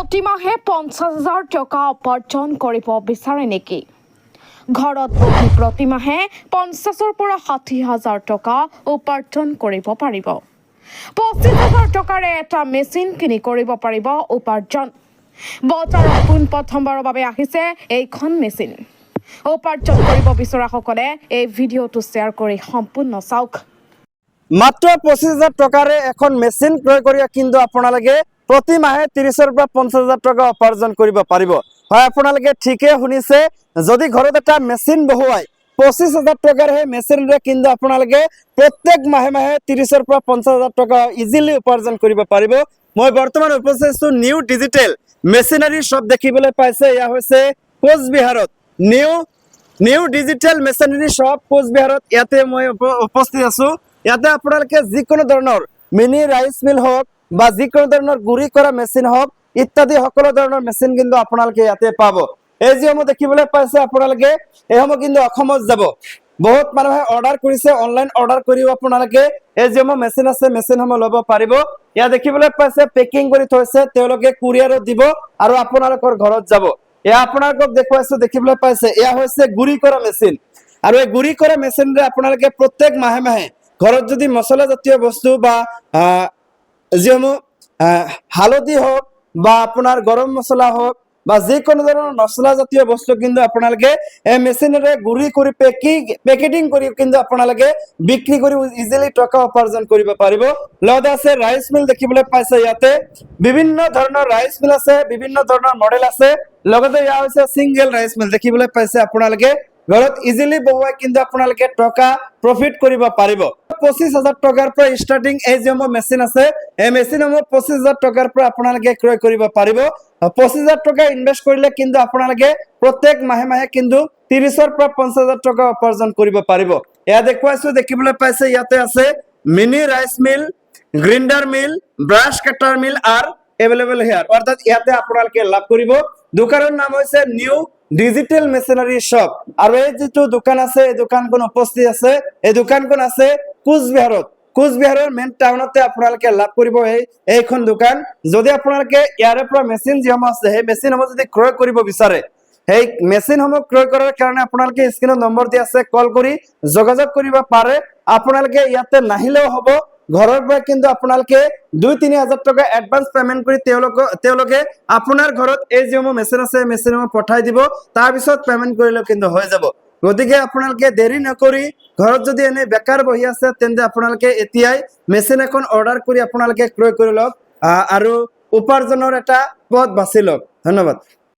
প্ৰতিমাহে 50,000 টকা উপাৰ্জন কৰিব বিচাৰে নেকি? ঘৰত বহি প্ৰতিমাহে 50,000 পৰা 60,000 টকা উপাৰ্জন কৰিব পাৰিব। 25,000 টকাৰে এটা মেচিন কিনি কৰিব পাৰিব উপাৰ্জন। বজাৰত পোনপ্ৰথমবাৰৰ বাবে আহিছে এইখন মেচিন। উপাৰ্জন কৰিব বিচৰাসকলে এই ভিডিঅ'টো শ্বেয়াৰ কৰি সম্পূৰ্ণ চাওক। মাত্ৰ 25,000 টকাৰে এখন মেচিন ক্ৰয় কৰি কিন্তু আপোনালোকে প্ৰতি মাহে 30,000 পৰা 50,000 টকা উপাৰ্জন কৰিব পাৰিব। হয়, আপোনালোকে ঠিকই শুনিছে। যদি ঘৰত এটা মেচিন বহুৱাই 25,000 টকাৰ সেই মেচিনৰে কিন্তু আপোনালোকে প্ৰত্যেক মাহে মাহে 30,000 পৰা 50,000 টকা ইজিলি উপাৰ্জন কৰিব পাৰিব। মই বৰ্তমান উপস্থিত আছো নিউ ডিজিটেল মেচিনাৰী শ্বপ দেখিবলৈ পাইছে। এয়া হৈছে কোচবিহাৰত নিউ ডিজিটেল মেচিনাৰী শ্বপ কোচবিহাৰত। ইয়াতে মই উপস্থিত আছো। ইয়াতে আপোনালোকে যিকোনো ধৰণৰ মিনি ৰাইচ মিল হওক বা যিকোনো ধৰণৰ গুড়ি কৰা মেচিন হওক ইত্যাদি সকলো ধৰণৰ মেচিন কিন্তু আপোনালোকে ইয়াতে পাব। এই যিসমূহ দেখিবলৈ পাইছে আপোনালোকে এইসমূহ কিন্তু অসমত যাব। বহুত মানুহে অৰ্ডাৰ কৰিছে, অনলাইন অৰ্ডাৰ কৰিও আপোনালোকে এই যিসমূহ মেচিন আছে মেচিনসমূহ ল'ব পাৰিব। ইয়াত দেখিবলৈ পাইছে পেকিং কৰি থৈছে, তেওঁলোকে কুৰিয়াৰত দিব আৰু আপোনালোকৰ ঘৰত যাব। এয়া আপোনালোকক দেখুৱাইছো, দেখিবলৈ পাইছে এয়া হৈছে গুড়ি কৰা মেচিন। আৰু এই গুড়ি কৰা মেচিনৰে আপোনালোকে প্ৰত্যেক মাহে মাহে ঘৰত যদি মছলা জাতীয় বস্তু বা যিসমূহ হালধি হওক বা আপোনাৰ গৰম মছলা হওক বা যিকোনো ধৰণৰ মছলা জাতীয় বস্তু কিন্তু আপোনালোকে এই মেচিনেৰে গুড়ি কৰি পেকেটিং কৰি কিন্তু আপোনালোকে বিক্ৰী কৰি ইজিলি টকা উপাৰ্জন কৰিব পাৰিব। লগতে আছে ৰাইচ মিল দেখিবলৈ পাইছে। ইয়াতে বিভিন্ন ধৰণৰ ৰাইচ মিল আছে, বিভিন্ন ধৰণৰ মডেল আছে। লগতে এয়া হৈছে সিংগেল ৰাইচ মিল দেখিবলৈ পাইছে আপোনালোকে। ঘৰত ইজিলি বহুৱাই কিন্তু আপোনালোকে টকা প্ৰফিট কৰিব পাৰিব। 25,000 টকাৰ পৰা ষ্টাৰ্টিং এই যিসমূহ মেচিন আছে এই মেচিনসমূহ 25,000 টকাৰ পৰা আপোনালোকে ক্ৰয় কৰিব পাৰিব। 25,000 টকা ইনভেষ্ট কৰিলে কিন্তু আপোনালোকে প্ৰত্যেক মাহে মাহে কিন্তু 30,000 পৰা 50,000 টকা উপাৰ্জন কৰিব পাৰিব। এয়া দেখুৱাইছো, দেখিবলৈ পাইছে ইয়াতে আছে মিনি ৰাইচ মিল, গ্ৰাইণ্ডাৰ মিল, ব্ৰাছ কাটাৰ মিল আৰু এভেইলেবল হিয়াৰ। অৰ্থাৎ ইয়াতে আপোনালোকে লাভ কৰিব। দোকানৰ নাম হৈছে নিউ ডিজিটেল মেচিনাৰী শ্বপ। আৰু এই যিটো দোকান আছে এই দোকানখন উপস্থিত আছে, এই দোকানখন আছে কোচবিহাৰৰ মেইন টাউনতে আপোনালোকে লাভ কৰিব এইখন দোকান। যদি আপোনালোকে ইয়াৰে পৰা মেচিন যিসমূহ আছে সেই মেচিনসমূহ যদি ক্ৰয় কৰিব বিচাৰে, সেই মেচিনসমূহ ক্ৰয় কৰাৰ কাৰণে আপোনালোকে স্ক্ৰীনত নম্বৰ দিয়া আছে, কল কৰি যোগাযোগ কৰিব পাৰে। আপোনালোকে ইয়াতে নাহিলেও হ'ব, ঘৰৰ পৰা কিন্তু আপোনালোকে 2-3 হাজাৰ টকা এডভান্স পেমেন্ট কৰি তেওঁলোকে আপোনাৰ ঘৰত এই যিসমূহ মেচিন আছে মেচিনসমূহ পঠাই দিব। তাৰপিছত পেমেন্ট কৰিলেও কিন্তু হৈ যাব। গতিকে আপোনালোকে দেৰি নকৰি ঘৰত যদি এনে বেকাৰ বহি আছে তেন্তে আপোনালোকে এতিয়াই মেচিন এখন অৰ্ডাৰ কৰি আপোনালোকে ক্ৰয় কৰি লওক আৰু উপাৰ্জনৰ এটা পথ বাছি লওক। ধন্যবাদ।